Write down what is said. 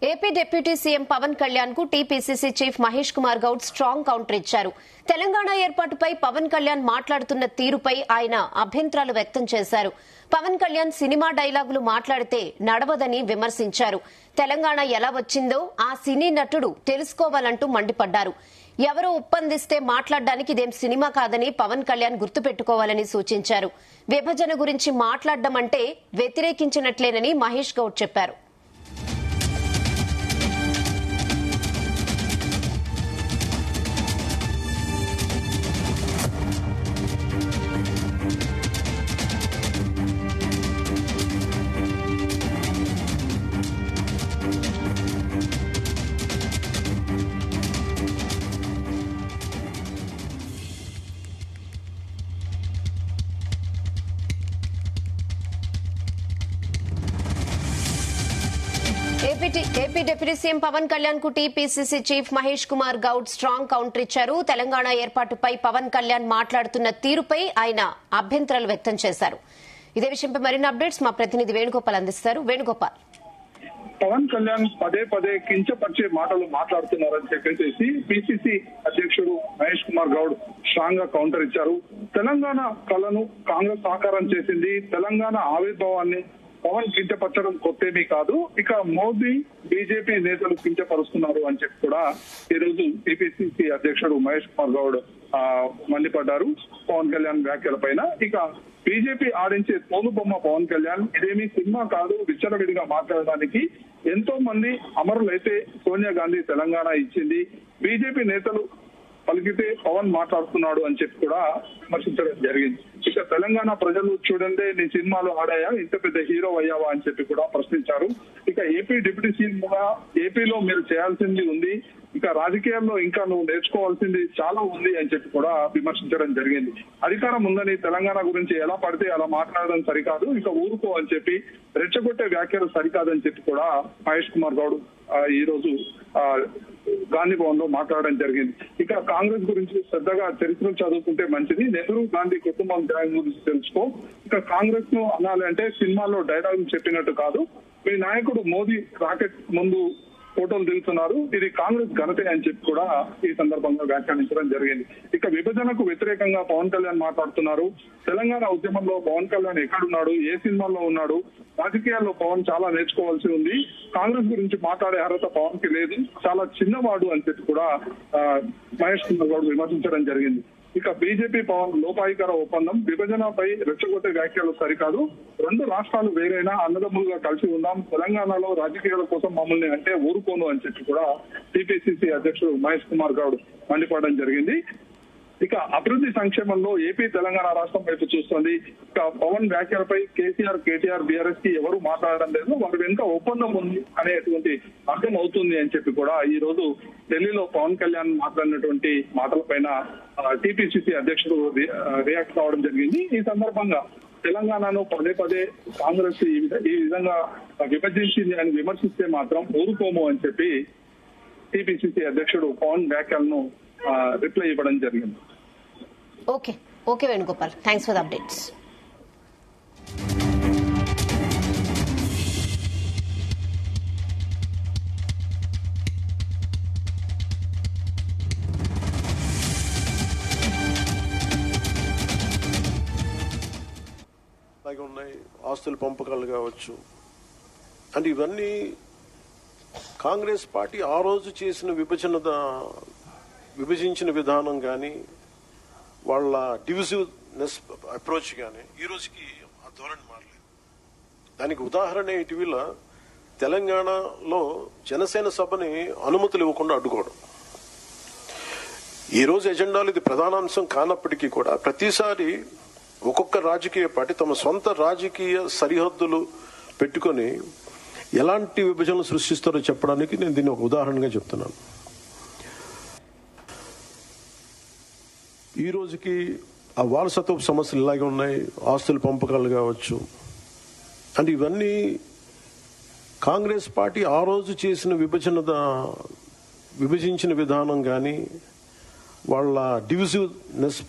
AP deputy CM Pawan Kalyan కు TPCC chief Mahesh Kumar Goud strong counter ఇచ్చారు. తెలంగాణ ఏర్పాటుపై పవన్ కళ్యాణ్ మాట్లాడుతున్న తీరుపై ఆయన అభ్యంతరాలు వ్యక్తం చేశారు. పవన్ కళ్యాణ్ సినిమా డైలాగులు మాట్లాడితే నడవదని విమర్శించారు. తెలంగాణ ఎలా వచ్చిందో ఆ సినీ నటుడు తెలుసుకోవాలంటూ మండిపడ్డారు. ఎవరో ఒప్పందిస్తే మాట్లాడడానికి ఇదేం సినిమా కాదని పవన్ కళ్యాణ్ గుర్తుపెట్టుకోవాలని సూచించారు. విభజన గురించి మాట్లాడడం అంటే వ్యతిరేకించినట్లేనని మహేష్ గౌడ్ చెప్పారు. AP deputy CM Pawan Kalyan కు TPCC chief Mahesh Kumar Goud strong counter ఇచ్చారు. తెలంగాణ ఏర్పాటుపై పవన్ కళ్యాణ్ మాట్లాడుతున్న తీరుపై ఆయన అభ్యంతరాలు వ్యక్తం చేశారు. ఇదే విషయంపై మరిన్ని అప్డేట్స్ మా ప్రతినిధి వేణుగోపాల్ అందిస్తారు. వేణుగోపాల్, పవన్ కళ్యాణ్ పదే పదే కించపరిచే మాటలు మాట్లాడుతున్నారని చెప్పేసి పిసిసి అధ్యక్షుడు మహేష్ కుమార్ గౌడ్ స్ట్రాంగ్ గా కౌంటర్ ఇచ్చారు. తెలంగాణ కళను కాంగ్రెస్ సాకారం చేసింది. తెలంగాణ ఆవిర్భావాన్ని పవన్ కించపరచడం కొత్తేమీ కాదు. ఇక మోదీ బీజేపీ నేతలు కించపరుస్తున్నారు అని చెప్పి కూడా ఈ రోజు టీపీసీసీ అధ్యక్షుడు మహేష్ కుమార్ గౌడ్ మండిపడ్డారు పవన్ కళ్యాణ్ వ్యాఖ్యల పైన. ఇక బీజేపీ ఆడించే తోలుబొమ్మ పవన్ కళ్యాణ్, ఇదేమీ సినిమా కాదు. విచ్చలవిడిగా మాట్లాడడానికి ఎంతో మంది అమరులైతే సోనియా గాంధీ తెలంగాణ ఇచ్చింది. బీజేపీ నేతలు పలికితే పవన్ మాట్లాడుతున్నాడు అని చెప్పి కూడా విమర్శించడం జరిగింది. ఇక తెలంగాణ ప్రజలు చూడండి, నీ సినిమాలు ఆడాయా, ఇంత పెద్ద హీరో అయ్యావా అని చెప్పి కూడా ప్రశ్నించారు. ఇక ఏపీ డిప్యూటీ సీఎం గా ఏపీలో మీరు చేయాల్సింది ఉంది, ఇక రాజకీయాల్లో ఇంకా నువ్వు నేర్చుకోవాల్సింది చాలా ఉంది అని చెప్పి కూడా విమర్శించడం జరిగింది. అధికారం ఉందని తెలంగాణ గురించి ఎలా పడితే అలా మాట్లాడడం సరికాదు, ఇక ఊరుకో అని చెప్పి రెచ్చగొట్టే వ్యాఖ్యలు సరికాదని చెప్పి కూడా మహేష్ కుమార్ గౌడ్ ఈ రోజు గాంధీ భవన్ లో మాట్లాడడం జరిగింది. ఇక కాంగ్రెస్ గురించి శ్రద్ధగా చరిత్రను చదువుకుంటే మంచిది. నెహ్రూ గాంధీ కుటుంబం గురించి తెలుసుకో. ఇక కాంగ్రెస్ ను అనాలంటే సినిమాల్లో డైలాగులు చెప్పినట్టు కాదు. మీ నాయకుడు మోదీ రాకెట్ ముందు ఫోటోలు దిగుతున్నారు, ఇది కాంగ్రెస్ ఘనతే అని చెప్పి కూడా ఈ సందర్భంగా వ్యాఖ్యానించడం జరిగింది. ఇక విభజనకు వ్యతిరేకంగా పవన్ కళ్యాణ్ మాట్లాడుతున్నారు. తెలంగాణ ఉద్యమంలో పవన్ కళ్యాణ్ ఎక్కడున్నాడు, ఏ సినిమాల్లో ఉన్నాడు, రాజకీయాల్లో పవన్ చాలా నేర్చుకోవాల్సి ఉంది. కాంగ్రెస్ గురించి మాట్లాడే అర్హత పవన్ కి లేదు, చాలా చిన్నవాడు అని చెప్పి కూడా మహేష్ కుమార్ గౌడ్ విమర్శించడం జరిగింది. ఇక బీజేపీ పవన్ లోపాయికర ఒప్పందం, విభజనపై రెచ్చగొట్టే వ్యాఖ్యలు సరికాదు. రెండు రాష్ట్రాలు వేరైనా అన్నదమ్ములుగా కలిసి ఉందాం. తెలంగాణలో రాజకీయాల కోసం మమ్మల్ని అంటే ఊరుకోను అని చెప్పి కూడా టీపీసీసీ అధ్యక్షుడు మహేష్ కుమార్ గౌడ్ మండిపడడం జరిగింది. ఇక అభివృద్ధి సంక్షేమంలో ఏపీ తెలంగాణ రాష్ట్రం వైపు చూస్తోంది. ఇక పవన్ వ్యాఖ్యలపై కేసీఆర్, కేటీఆర్, బీఆర్ఎస్ కి ఎవరు మాట్లాడడం లేదు, వారి వెనుక ఒప్పందం ఉంది అనేటువంటి అర్థం అవుతుంది అని చెప్పి కూడా ఈ రోజు ఢిల్లీలో పవన్ కళ్యాణ్ మాట్లాడినటువంటి మాటలపైన టీపీసీసీ అధ్యక్షుడు రియాక్ట్ కావడం జరిగింది. ఈ సందర్భంగా తెలంగాణను పదే పదే కాంగ్రెస్ ఈ విధంగా విభజించింది అని విమర్శిస్తే మాత్రం ఊరుకోము అని చెప్పి టీపీసీసీ అధ్యక్షుడు పవన్ వ్యాఖ్యలను రిప్లై ఇవ్వడం జరిగింది. Okay Venugopal, thanks for the updates. ఉన్నాయి ఆస్తుల పంపకాలు కావచ్చు, అంటే ఇవన్నీ కాంగ్రెస్ పార్టీ ఆ రోజు చేసిన విభజించిన విధానం కానీ, వాళ్ళ డివిజివ్నెస్ అప్రోచ్ కానీ ఈ రోజుకి ఆ ధోరణి మారలేదు. దానికి ఉదాహరణ ఇటీవల తెలంగాణలో జనసేన సభని అనుమతులు ఇవ్వకుండా అడ్డుకోవడం. ఈ రోజు ఎజెండాలో ఇది ప్రధానాంశం కానప్పటికీ కూడా ప్రతిసారి ఒక్కొక్క రాజకీయ పార్టీ తమ సొంత రాజకీయ సరిహద్దులు పెట్టుకొని ఎలాంటి విభజనలు సృష్టిస్తారో చెప్పడానికి నేను దీన్ని ఒక ఉదాహరణగా చెప్తున్నాను. ఈ రోజుకి ఆ వారసత్వపు సమస్యలు ఇలాగే ఉన్నాయి, ఆస్తుల పంపకాలు కావచ్చు, అంటే ఇవన్నీ కాంగ్రెస్ పార్టీ ఆ రోజు చేసిన విభజించిన విధానం కానీ, వాళ్ళ డివిజివ్నెస్